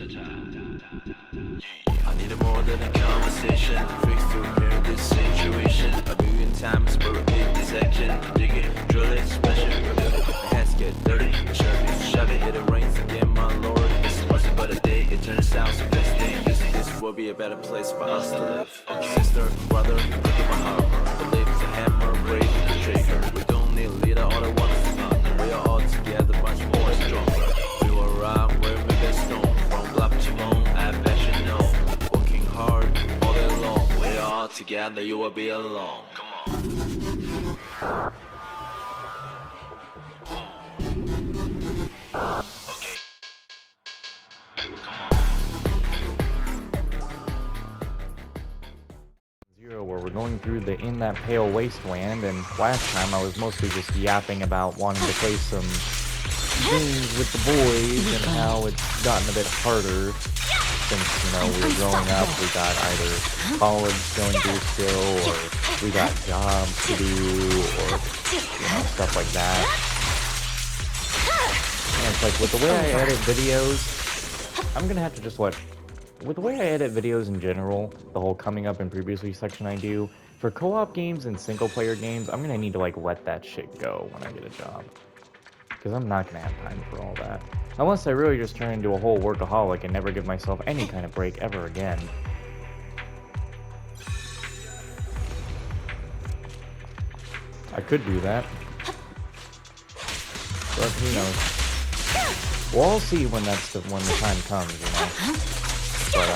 I need more than a conversation to fix to repair this situation. A million times for a big dissection. Dig it, drill it, smash it, the hands get dirty. Shove it, it rains again, my lord. This was but a day, it turns out so best thing. This will be a better place for us to live. Sister, brother, look at my heart. Believe the hammer, break the trigger. We don't need a leader, all the ones is not. We are all together, much more stronger. We will rock where we get stone. From block to bone, I bet you know. Working hard all day long. We are all together, you will be alone. Come on. Zero, where we're going through the In That Pale Wasteland, and last time I was mostly just yapping about wanting to play some games with the boys and how it's gotten a bit harder since, you know, we were growing up. We got either college going through still, or we got jobs to do, or, you know, stuff like that. And it's like, with the way I edit videos, I'm gonna have to just with the way I edit videos in general, the whole coming up and previously section I do, for co-op games and single-player games, I'm gonna need to, like, let that shit go when I get a job. Because I'm not gonna have time for all that. Unless I really just turn into a whole workaholic and never give myself any kind of break ever again. I could do that. But who knows? We'll all see when the time comes, you know? But,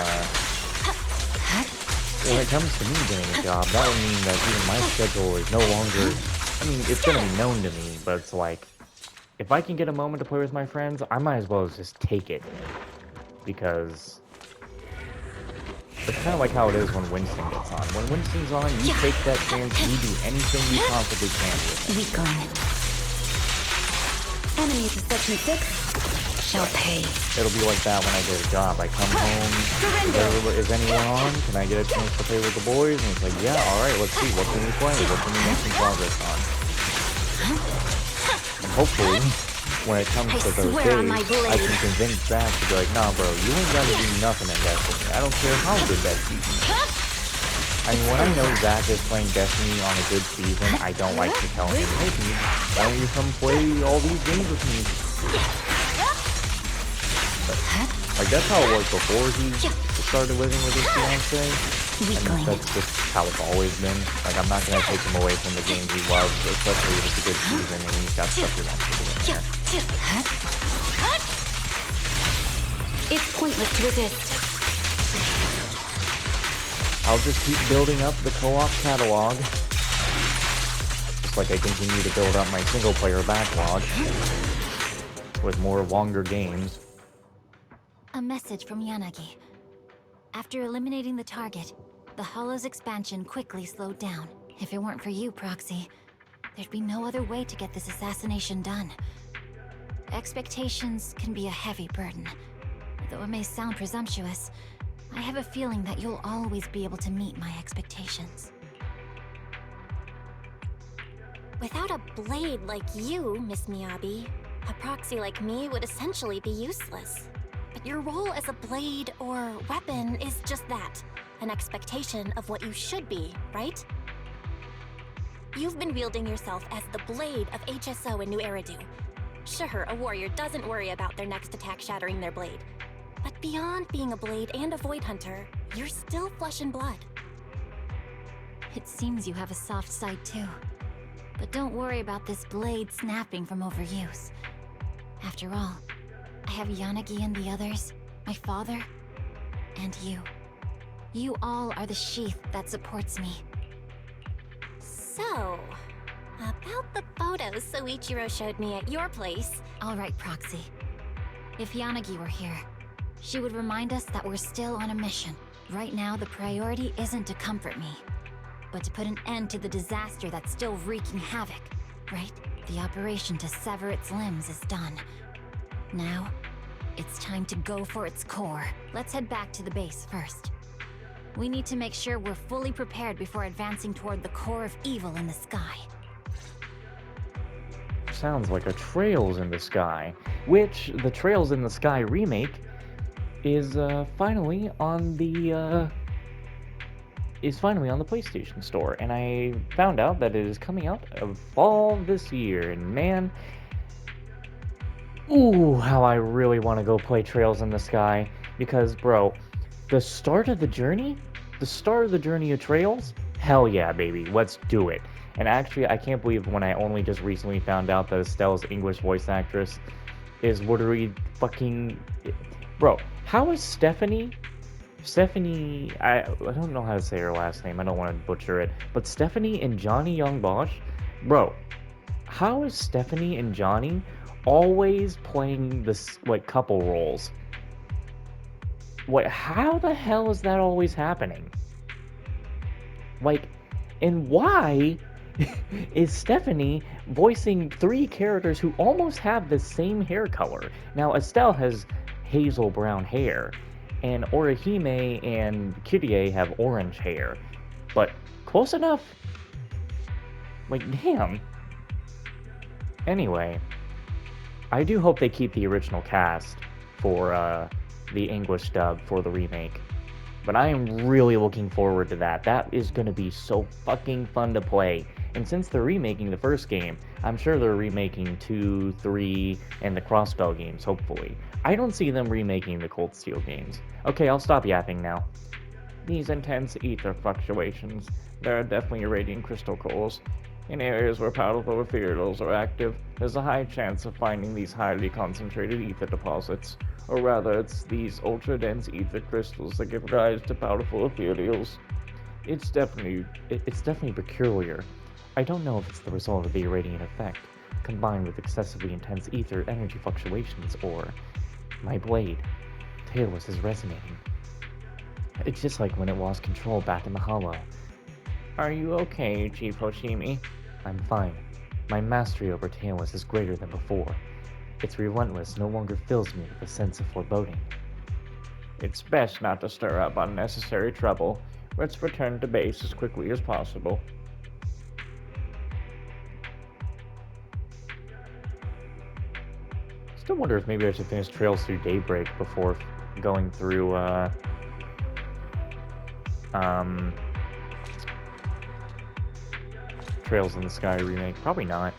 when it comes to me getting a job, that would mean that even my schedule is no longer... I mean, it's gonna be known to me, but it's like... If I can get a moment to play with my friends, I might as well just take it. Because... It's kind of like how it is when Winston gets on. When Winston's on, you take that chance, you do anything you possibly can with it. Enemies of Section 6 shall pay. It'll be like that when I get a job. I come home, is anyone on? Can I get a chance to play with the boys? And it's like, yeah, alright, let's see, what can we play? What can we make some progress on? And hopefully, when it comes to those days, I can convince Zach to be like, nah bro, you ain't gotta do nothing in Destiny. I don't care how good that season is. I mean, when I know Zach is playing Destiny on a good season, I don't like to tell him, hey, why don't you come play all these games with me? But, like, that's how it was before he started living with his fiancée. And that's just how it's always been. Like, I'm not gonna take him away from the games he loves, especially if it's a good season and he's got stuff he wants to do in there. It's pointless to resist. I'll just keep building up the co-op catalog. Just like I continue to build up my single-player backlog. With more longer games. A message from Yanagi. After eliminating the target, the Hollow's expansion quickly slowed down. If it weren't for you, Proxy, there'd be no other way to get this assassination done. Expectations can be a heavy burden. Though it may sound presumptuous, I have a feeling that you'll always be able to meet my expectations. Without a blade like you, Miss Miyabi, a proxy like me would essentially be useless. But your role as a blade or weapon is just that, an expectation of what you should be, right? You've been wielding yourself as the blade of HSO in New Eridu. Sure, a warrior doesn't worry about their next attack shattering their blade. But beyond being a blade and a void hunter, you're still flesh and blood. It seems you have a soft side too. But don't worry about this blade snapping from overuse. After all, I have Yanagi and the others, my father, and you. You all are the sheath that supports me. So, about the photos Soichiro showed me at your place. All right, Proxy. If Yanagi were here, she would remind us that we're still on a mission. Right now, the priority isn't to comfort me, but to put an end to the disaster that's still wreaking havoc, right? The operation to sever its limbs is done. Now, it's time to go for its core. Let's head back to the base first. We need to make sure we're fully prepared before advancing toward the core of evil in the sky. Sounds like a Trails in the Sky, which, the Trails in the Sky remake, is finally on the PlayStation Store, and I found out that it is coming out of fall this year. And man, ooh, how I really want to go play Trails in the Sky, because bro, the start of the journey, of Trails, hell yeah, baby, let's do it. And actually, I can't believe when I only just recently found out that Estelle's English voice actress is literally fucking, bro. How is Stephanie, I don't know how to say her last name. I don't want to butcher it, but Stephanie and Johnny Young Bosch, bro. How is Stephanie and Johnny always playing this like couple roles? What? How the hell is that always happening? Like, and why is Stephanie voicing three characters who almost have the same hair color? Now, Estelle has hazel brown hair, and Orihime and Kyrie have orange hair, but close enough. Like, damn. Anyway, I do hope they keep the original cast for the English dub for the remake. But I am really looking forward to that. That is going to be so fucking fun to play. And since they're remaking the first game, I'm sure they're remaking 2, 3, and the Crossbell games, hopefully. I don't see them remaking the Cold Steel games. Okay, I'll stop yapping now. These intense ether fluctuations, there are definitely irradiating crystal cores. In areas where powerful ethereals are active, there's a high chance of finding these highly concentrated ether deposits. Or rather, it's these ultra-dense ether crystals that give rise to powerful ethereals. It's definitely peculiar. I don't know if it's the result of the irradiant effect, combined with excessively intense ether energy fluctuations, or my blade, Tailless, is resonating. It's just like when it lost control back in the hollow. Are you okay, Chief Hoshimi? I'm fine. My mastery over Tailless is greater than before. Its relentless no longer fills me with a sense of foreboding. It's best not to stir up unnecessary trouble. Let's return to base as quickly as possible. Still wonder if maybe I should finish Trails through Daybreak before going through, Trails in the Sky remake. Probably not.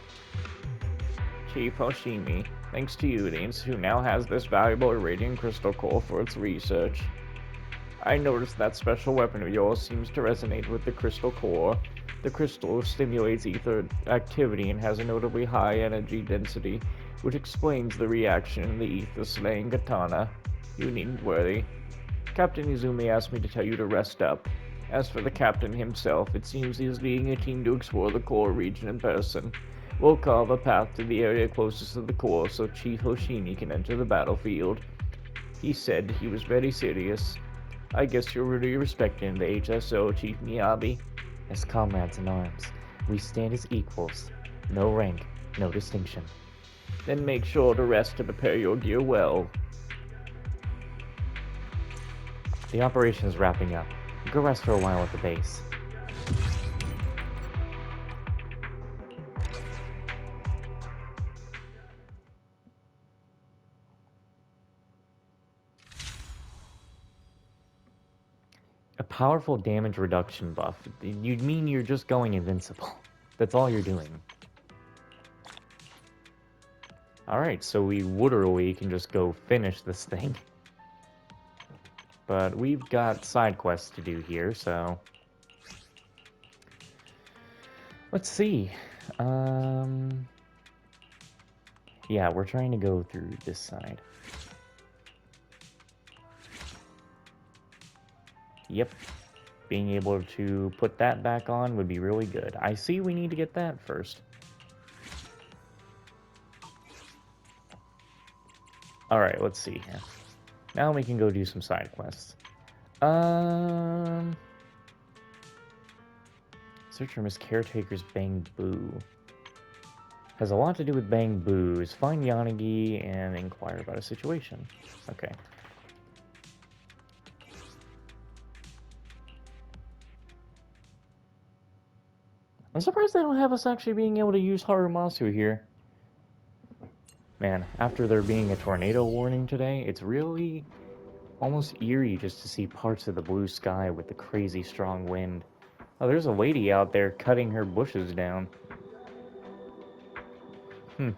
Chief Hoshimi, thanks to you, the Institute now has this valuable irradiant crystal core for its research. I noticed that special weapon of yours seems to resonate with the crystal core. The crystal stimulates ether activity and has a notably high energy density, which explains the reaction in the ether-slaying katana. You needn't worry. Captain Izumi asked me to tell you to rest up. As for the captain himself, it seems he is leading a team to explore the core region in person. We'll carve a path to the area closest to the core so Chief Hoshimi can enter the battlefield. He said he was very serious. I guess you're really respecting the HSO, Chief Miyabi. As comrades in arms, we stand as equals. No rank, no distinction. Then make sure to rest to prepare your gear well. The operation is wrapping up. Go rest for a while at the base. A powerful damage reduction buff. You'd mean you're just going invincible. That's all you're doing. Alright, so we literally can just go finish this thing. But we've got side quests to do here, so... Let's see. Yeah, we're trying to go through this side. Yep. Being able to put that back on would be really good. I see we need to get that first. Alright, let's see here. Now we can go do some side quests. Search for Miss Caretaker's Bang Boo. Has a lot to do with Bang Boos. Find Yanagi and inquire about a situation. Okay. I'm surprised they don't have us actually being able to use Harumasu here. Man, after there being a tornado warning today, it's really almost eerie just to see parts of the blue sky with the crazy strong wind. Oh, there's a lady out there cutting her bushes down. Hmm.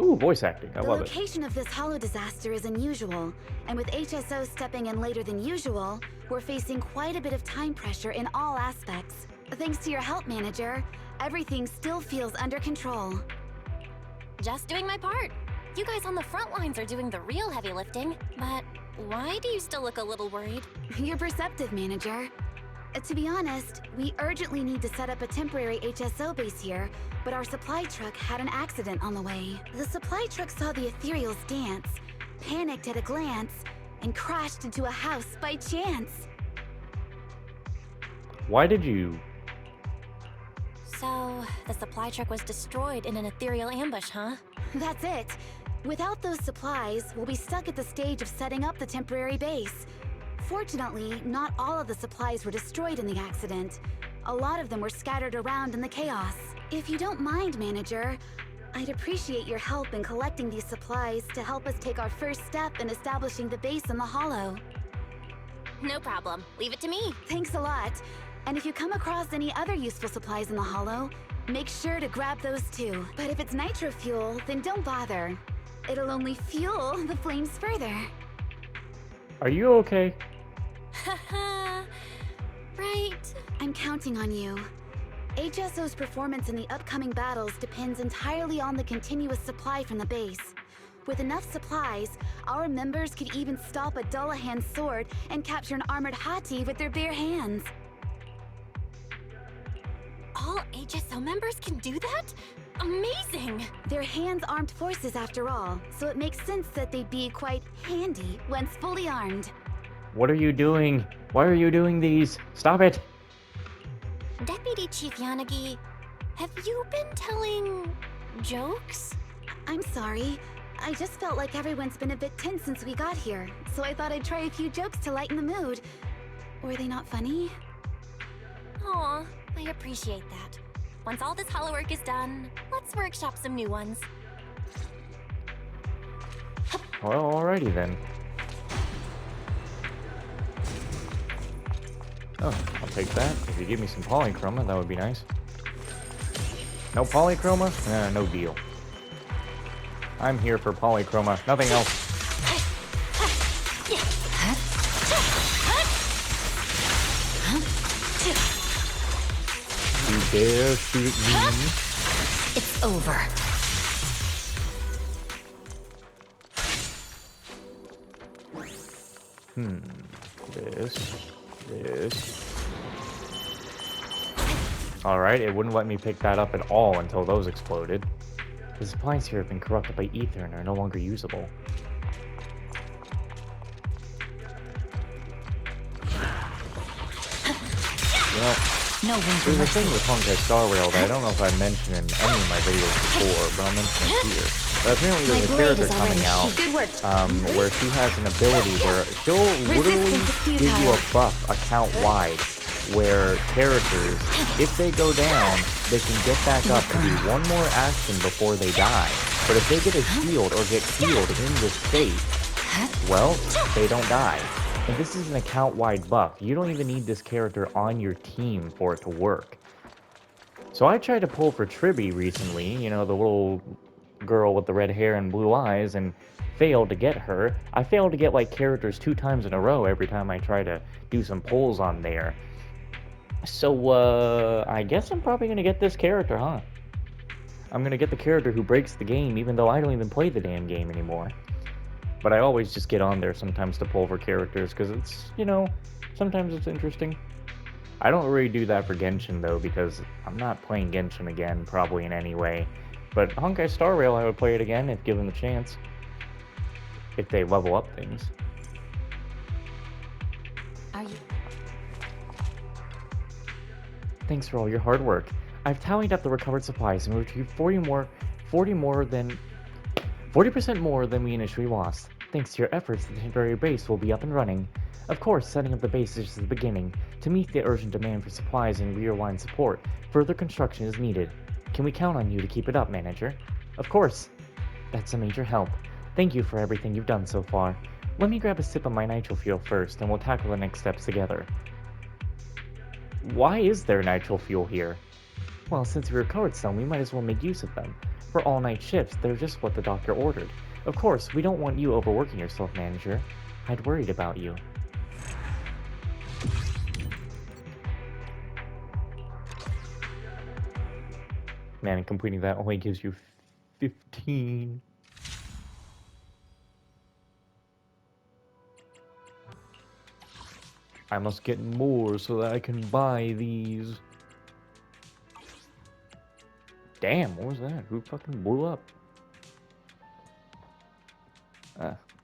Ooh, voice acting. I The love it. location of this hollow disaster is unusual, and with HSO stepping in later than usual, we're facing quite a bit of time pressure in all aspects. Thanks to your help, Manager, everything still feels under control. Just doing my part. You guys on the front lines are doing the real heavy lifting, but why do you still look a little worried? You're perceptive, Manager. To be honest, we urgently need to set up a temporary HSO base here, but our supply truck had an accident on the way. The supply truck saw the ethereals dance, panicked at a glance, and crashed into a house by chance. Why did you... So, the supply truck was destroyed in an ethereal ambush, huh? That's it. Without those supplies, we'll be stuck at the stage of setting up the temporary base. Fortunately, not all of the supplies were destroyed in the accident. A lot of them were scattered around in the chaos. If you don't mind, Manager, I'd appreciate your help in collecting these supplies to help us take our first step in establishing the base in the Hollow. No problem. Leave it to me. Thanks a lot. And if you come across any other useful supplies in the Hollow, make sure to grab those too. But if it's nitro fuel, then don't bother. It'll only fuel the flames further. Are you okay? Haha. Right. I'm counting on you. HSO's performance in the upcoming battles depends entirely on the continuous supply from the base. With enough supplies, our members could even stop a Dullahan's sword and capture an armored Hati with their bare hands. All HSO members can do that? Amazing! They're hands-armed forces after all, so it makes sense that they'd be quite handy once fully armed. What are you doing? Why are you doing these? Stop it! Deputy Chief Yanagi, have you been telling jokes? I'm sorry. I just felt like everyone's been a bit tense since we got here, so I thought I'd try a few jokes to lighten the mood. Were they not funny? Aw, I appreciate that. Once all this hollow work is done, let's workshop some new ones. Well, alrighty then. Oh, I'll take that. If you give me some polychroma, that would be nice. No polychroma? No deal. I'm here for polychroma, nothing else. You dare shoot me? It's over. This. Alright, it wouldn't let me pick that up at all until those exploded. The supplies here have been corrupted by ether and are no longer usable. Well, No room for there's a mercy. thing with Honkai Star Rail that I don't know if I've mentioned in any of my videos before, but I'll mention it here. But apparently there's a My blade character is coming already out Good work. where she has an ability where she'll literally Resistance is give you a futile. buff account wide, where characters, if they go down, they can get back up and do one more action before they die. But if they get a shield or get healed in this state, well, they don't die. And this is an account-wide buff. You don't even need this character on your team for it to work. So I tried to pull for Tribby recently, you know, the little girl with the red hair and blue eyes, and failed to get her. I failed to get like characters 2 times in a row every time I try to do some pulls on there. So, I guess I'm probably gonna get this character, huh? I'm gonna get the character who breaks the game, even though I don't even play the damn game anymore. But I always just get on there sometimes to pull for characters, because it's, you know, sometimes it's interesting. I don't really do that for Genshin, though, because I'm not playing Genshin again, probably in any way. But Honkai Star Rail, I would play it again if given the chance. If they level up things. Are you? Thanks for all your hard work. I've tallied up the recovered supplies and retrieved 40% more than we initially lost. Thanks to your efforts, the temporary base will be up and running. Of course, setting up the base is just the beginning. To meet the urgent demand for supplies and rear line support, further construction is needed. Can we count on you to keep it up, Manager? Of course. That's a major help. Thank you for everything you've done so far. Let me grab a sip of my nitro fuel first, and we'll tackle the next steps together. Why is there nitro fuel here? Well, since we recovered some, we might as well make use of them. For all-night shifts, they're just what the doctor ordered. Of course, we don't want you overworking yourself, manager. I'd worried about you. Man, completing that only gives you 15. I must get more so that I can buy these. Damn, what was that? Who fucking blew up?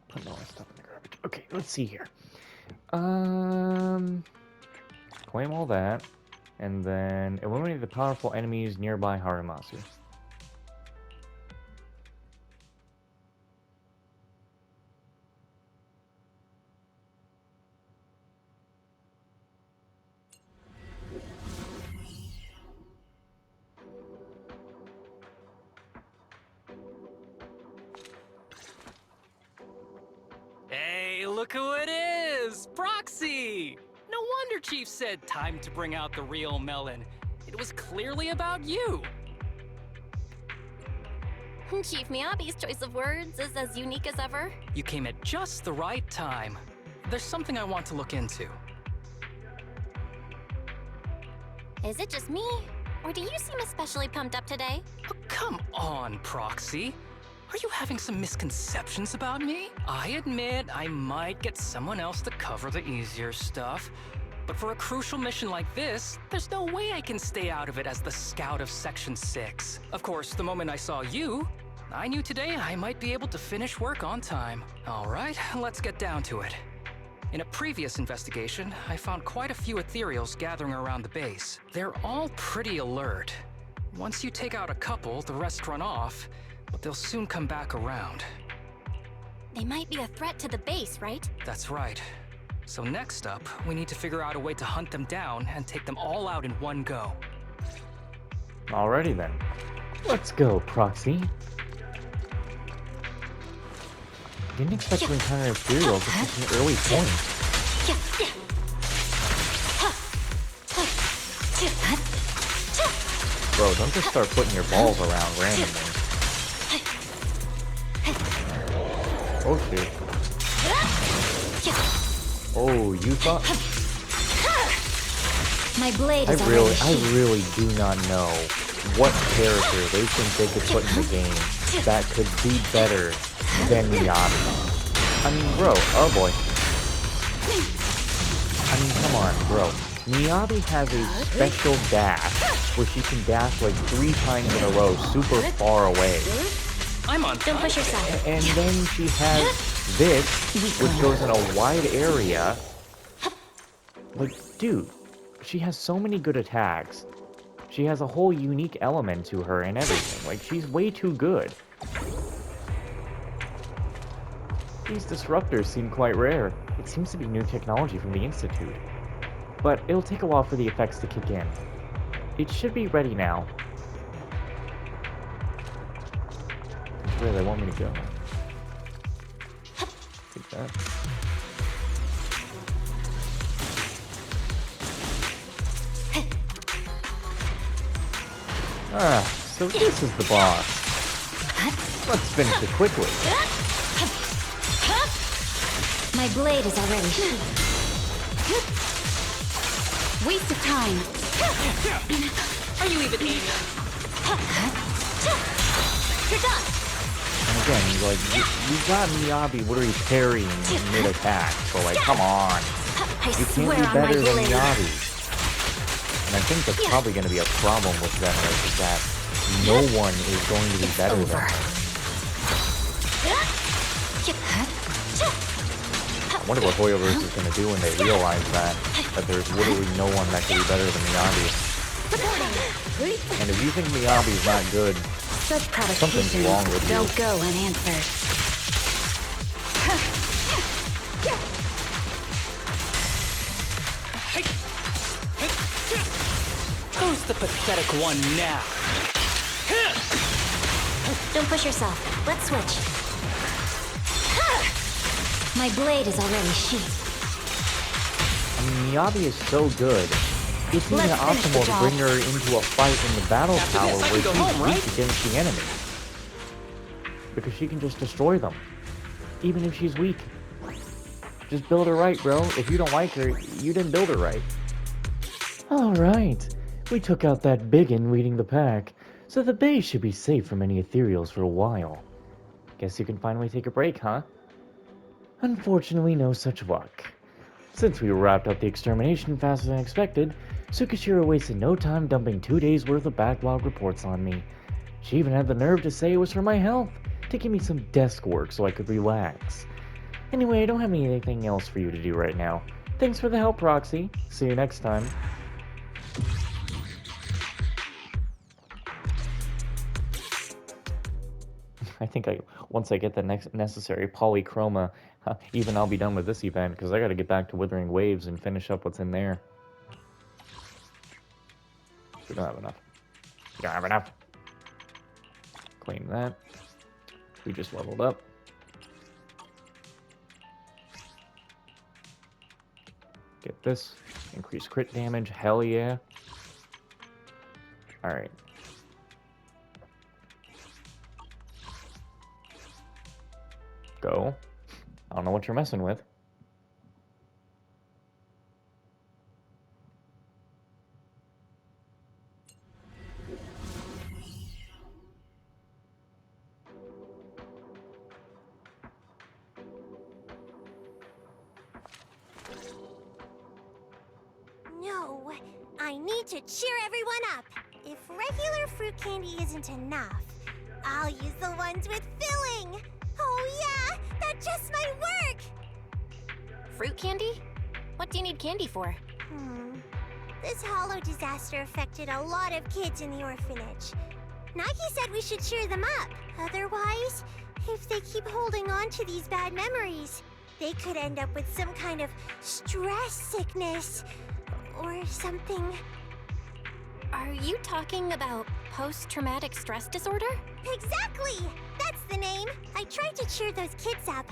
Putting all that stuff in the garbage. Okay, let's see here. Claim all that. And then eliminate the powerful enemies nearby Harimasu. Hey, look who it is! Proxy! No wonder Chief said time to bring out the real melon. It was clearly about you. Chief Miyabi's choice of words is as unique as ever. You came at just the right time. There's something I want to look into. Is it just me? Or do you seem especially pumped up today? Oh, come on, Proxy. Are you having some misconceptions about me? I admit I might get someone else to cover the easier stuff, but for a crucial mission like this, there's no way I can stay out of it as the scout of Section 6. Of course, the moment I saw you, I knew today I might be able to finish work on time. All right, let's get down to it. In a previous investigation, I found quite a few ethereals gathering around the base. They're all pretty alert. Once you take out a couple, the rest run off, but they'll soon come back around. They might be a threat to the base, right? That's right. So next up, we need to figure out a way to hunt them down and take them all out in one go. Alrighty then. Let's go, Proxy. Didn't expect to encounter ethereals at such an early point. Bro, don't just start putting your balls around randomly. Oh shit. Oh, you thought? My blade I is already really do not know what character they think they could put in the game that could be better than Miyabi. I mean, bro, oh boy. I mean, come on, bro. Miyabi has a special dash where she can dash like 3 times in a row super far away. I'm on. Don't push yourself. And then she has this, which goes in a wide area. Like, dude, she has so many good attacks. She has a whole unique element to her and everything. Like, she's way too good. These disruptors seem quite rare. It seems to be new technology from the Institute. But it'll take a while for the effects to kick in. It should be ready now. Where they want me to go. Take that. Ah, so this is the boss. Let's finish it quickly. My blade is already. Waste of time. Are you even aiming? You're done! And again, like, you got Miyabi literally parrying mid-attack, so like, come on. I You can't swear be on my better than blade. Miyabi. And I think that's probably going to be a problem with Zenless, is that no one is going to be better than her. I wonder what Hoyoverse is going to do when they realize that there's literally no one that can be better than Miyabi. And if you think Miyabi's not good, Such something's wrong with you. don't go unanswered. Who's the pathetic one now? Don't push yourself. Let's switch. My blade is already sheathed. I mean, Miyabi is so good. It's even Let's finish the optimal to job. bring her into a fight in the battle After tower this, I where can go she's home, weak right? against the enemy. Because she can just destroy them. Even if she's weak. Just build her right, bro. If you don't like her, you didn't build her right. Alright. We took out that biggin leading the pack, so the base should be safe from any ethereals for a while. Guess you can finally take a break, huh? Unfortunately, no such luck. Since we wrapped up the extermination faster than expected, Tsukishiro wasted no time dumping 2 days worth of backlog reports on me. She even had the nerve to say it was for my health, to give me some desk work so I could relax. Anyway, I don't have anything else for you to do right now. Thanks for the help, Proxy. See you next time. I think once I get the next necessary polychroma, even I'll be done with this event, because I gotta get back to Withering Waves and finish up what's in there. We don't have enough. We don't have enough. Claim that. We just leveled up. Get this. Increase crit damage. Hell yeah. Alright. Go. I don't know what you're messing with. No, I need to cheer everyone up. If regular fruit candy isn't enough, I'll use the ones with filling. Oh yeah, that just might work. Fruit candy? What do you need candy for? This hollow disaster affected a lot of kids in the orphanage. Nagi said we should cheer them up. Otherwise, if they keep holding on to these bad memories, they could end up with some kind of stress sickness or something. Are you talking about post-traumatic stress disorder? Exactly! That's the name. I tried to cheer those kids up,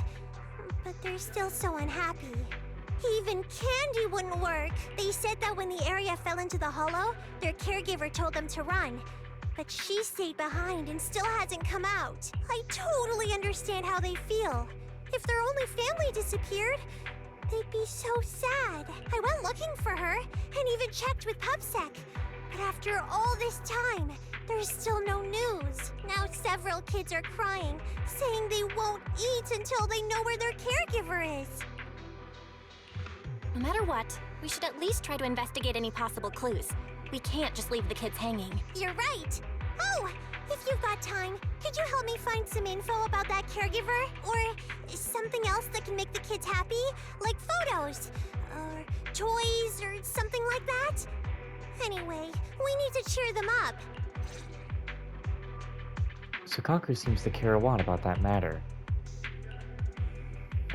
but they're still so unhappy. Even candy wouldn't work. They said that when the area fell into the hollow, their caregiver told them to run. But she stayed behind and still hasn't come out. I totally understand how they feel. If their only family disappeared, they'd be so sad. I went looking for her and even checked with PubSec. But after all this time, there's still no news. Now several kids are crying, saying they won't eat until they know where their caregiver is. No matter what, we should at least try to investigate any possible clues. We can't just leave the kids hanging. You're right. Oh, if you've got time, could you help me find some info about that caregiver? Or something else that can make the kids happy? Like photos, or toys, or something like that? Anyway, we need to cheer them up. Sukaku seems to care a lot about that matter.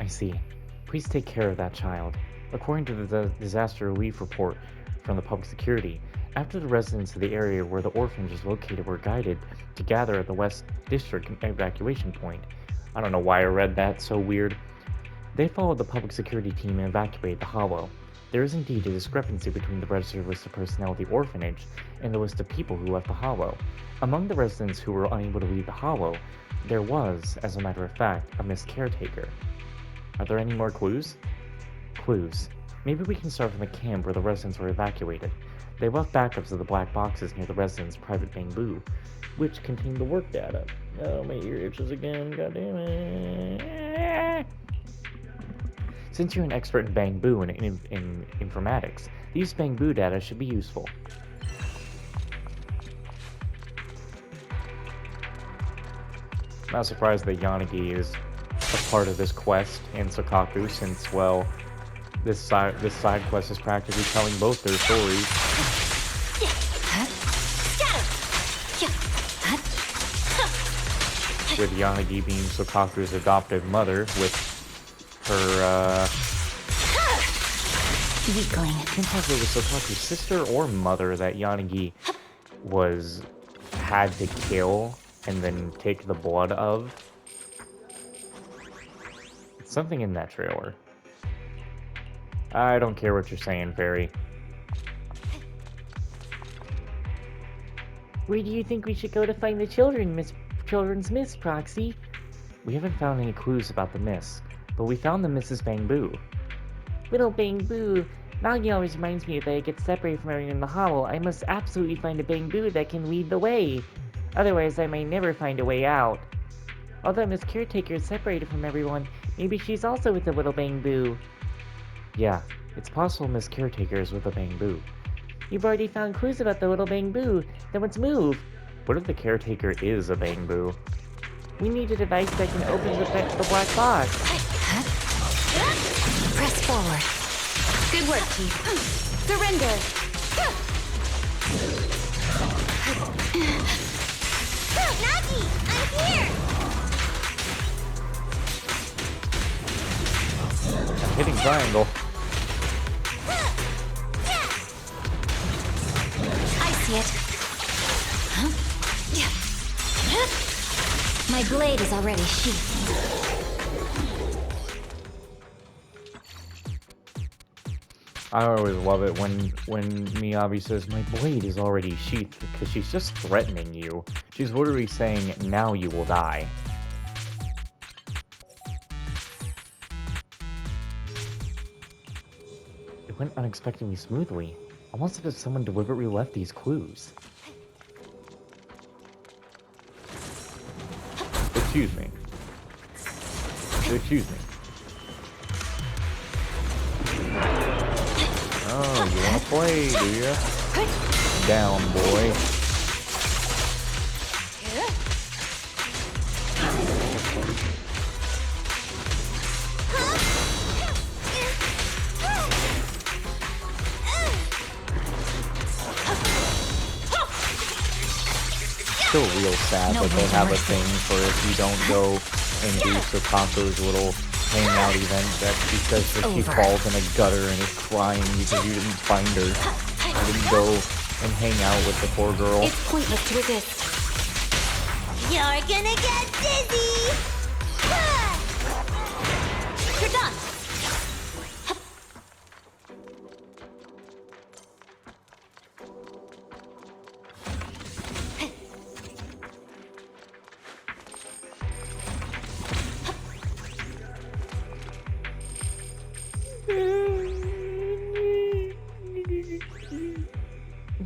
I see. Please take care of that child. According to the disaster relief report from the public security, after the residents of the area where the orphanage is located were guided to gather at the West District evacuation point. I don't know why I read that, so weird. They followed the public security team and evacuated the hollow. There is indeed a discrepancy between the registered list of personnel of the orphanage and the list of people who left the hollow. Among the residents who were unable to leave the hollow, there was, as a matter of fact, a missed caretaker. Are there any more clues? Clues. Maybe we can start from the camp where the residents were evacuated. They left backups of the black boxes near the residents' private bamboo, which contained the work data. Oh, my ear itches again, goddammit. Since you're an expert in bamboo and in informatics, these bamboo data should be useful. I'm not surprised that Yanagi is a part of this quest in Sukaku, since, well, this side quest is practically telling both their stories. With Yanagi being Sukaku's adoptive mother, with her, Weakling. I can't tell if it was Sukaku's sister or mother that Yanagi had to kill and then take the blood of. Something in that trailer. I don't care what you're saying, Fairy. Where do you think we should go to find the children's Miss, Proxy? We haven't found any clues about the miss, but we found the Mrs. Bamboo. Little Bamboo. Nagi always reminds me that I get separated from everyone in the hollow. I must absolutely find a Bamboo that can lead the way. Otherwise, I may never find a way out. Although Miss Caretaker is separated from everyone, maybe she's also with the little Bamboo. Yeah, it's possible Miss Caretaker is with a Bamboo. You've already found clues about the little Bamboo. Then let's move. What if the Caretaker is a Bamboo? We need a device that can open the black box. Press forward. Good work, Chief. Surrender! Nagi, I'm here! I'm hitting triangle. I see it. Huh? My blade is already sheathed. I always love it when Miyabi says, my blade is already sheathed, because she's just threatening you. She's literally saying, now you will die. It went unexpectedly smoothly, almost as if someone deliberately left these clues. Excuse me. Excuse me. Oh, you wanna play, do ya? Down, boy. Still real sad that they have a thing for if you don't go and do Sakako's little hangout event, that's because if she falls in a gutter and is crying because you didn't find her. You didn't go and hang out with the poor girl. It's pointless to resist. You're gonna get dizzy! You're done!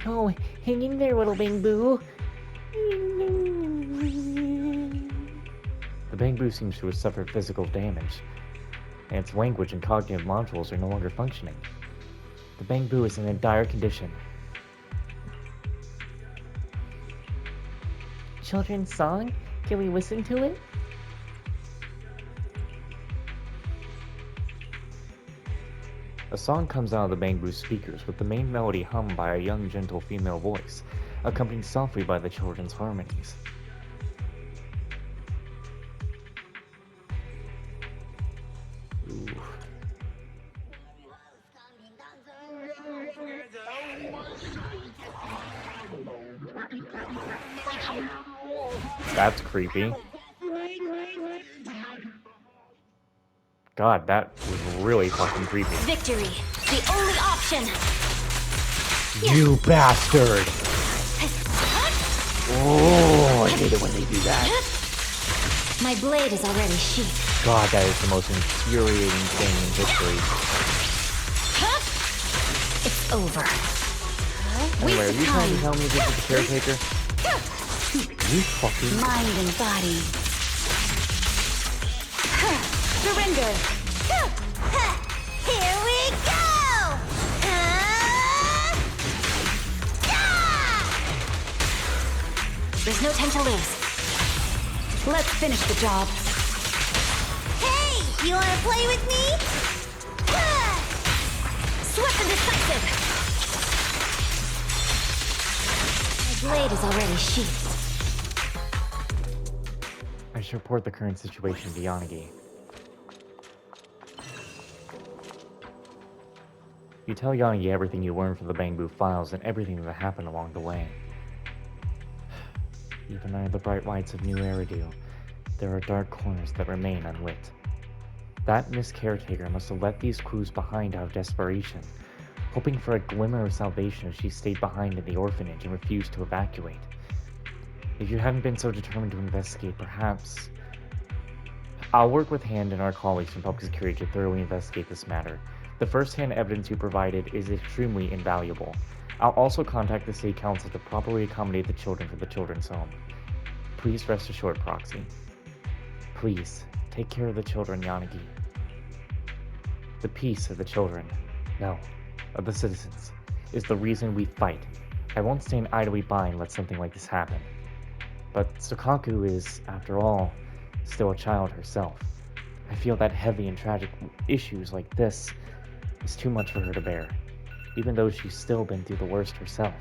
No, hang in there, little Bamboo. The Bamboo seems to have suffered physical damage, and its language and cognitive modules are no longer functioning. The Bamboo is in a dire condition. Children's song? Can we listen to it? A song comes out of the Bamboo speakers with the main melody hummed by a young, gentle female voice, accompanied softly by the children's harmonies. Ooh. That's creepy. God, that was really fucking creepy. Victory, the only option. You bastard! Oh, I hate it when they do that. My blade is already sheathed. God, that is the most infuriating thing in history. It's over. Anyway, are you trying to tell me this is the caretaker? You fucking... Mind and body. Surrender! Here we go! There's no time to lose. Let's finish the job. Hey, you wanna play with me? Swift and decisive. My blade is already sheathed. I should report the current situation to Yanagi. You tell Yanagi everything you learned from the Bamboo files and everything that happened along the way. Even under the bright lights of New Eridu, there are dark corners that remain unlit. That Miss Caretaker must have left these clues behind out of desperation, hoping for a glimmer of salvation as she stayed behind in the orphanage and refused to evacuate. If you hadn't been so determined to investigate, perhaps... I'll work with Hand and our colleagues from Public Security to thoroughly investigate this matter. The first-hand evidence you provided is extremely invaluable. I'll also contact the State Council to properly accommodate the children for the children's home. Please rest assured, Proxy. Please, take care of the children, Yanagi. The peace of the children, no, of the citizens, is the reason we fight. I won't stand idly by and let something like this happen. But Sukaku is, after all, still a child herself. I feel that heavy and tragic issues like this is too much for her to bear, even though she's still been through the worst herself.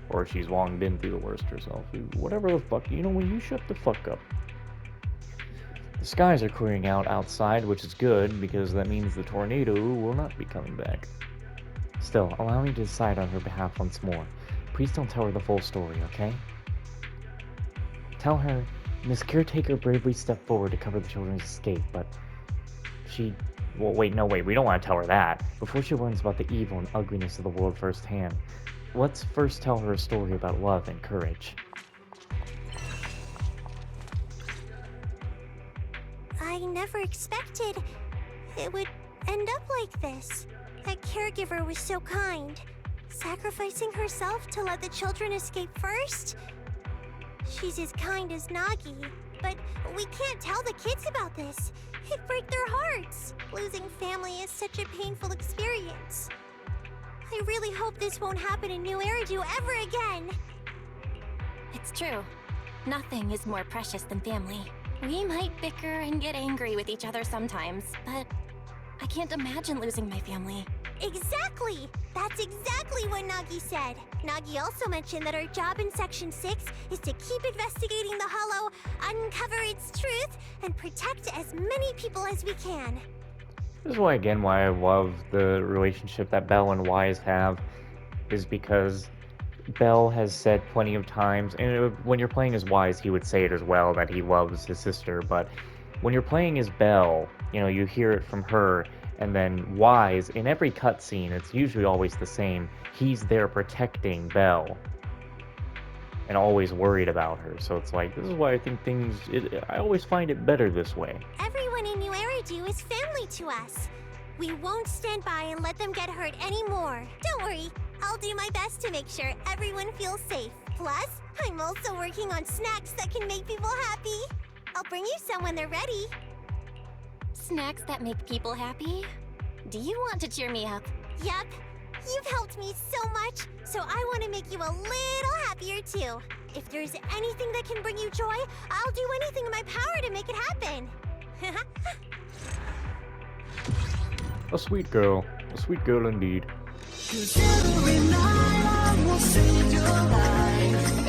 Or she's long been through the worst herself. Whatever the fuck, you know, when you shut the fuck up. The skies are clearing out outside, which is good, because that means the tornado will not be coming back. Still, allow me to decide on her behalf once more. Please don't tell her the full story, okay? Tell her Miss Caretaker bravely stepped forward to cover the children's escape, but she... Well, wait, we don't want to tell her that. Before she learns about the evil and ugliness of the world firsthand, let's first tell her a story about love and courage. I never expected it would end up like this. That caregiver was so kind, sacrificing herself to let the children escape first. She's as kind as Nagi, but we can't tell the kids about this. It'd break their hearts. Losing family is such a painful experience. I really hope this won't happen in New Eridu ever again. It's true. Nothing is more precious than family. We might bicker and get angry with each other sometimes, but I can't imagine losing my family. Exactly! That's exactly what Nagi said. Nagi also mentioned that our job in Section 6 is to keep investigating the Hollow, uncover its truth, and protect as many people as we can. This is why I love the relationship that Belle and Wise have, is because Belle has said plenty of times, and when you're playing as Wise, he would say it as well, that he loves his sister, but when you're playing as Belle, you know, you hear it from her, and then Wise, in every cutscene, it's usually always the same. He's there protecting Belle, and always worried about her, so it's like, this is why I think I always find it better this way. Everyone in New Eridu is family to us. We won't stand by and let them get hurt anymore. Don't worry, I'll do my best to make sure everyone feels safe. Plus, I'm also working on snacks that can make people happy. I'll bring you some when they're ready. Snacks that make people happy? Do you want to cheer me up? Yup. You've helped me so much, so I want to make you a little happier too. If there's anything that can bring you joy, I'll do anything in my power to make it happen. A sweet girl indeed. 'Cause every night I will save your life.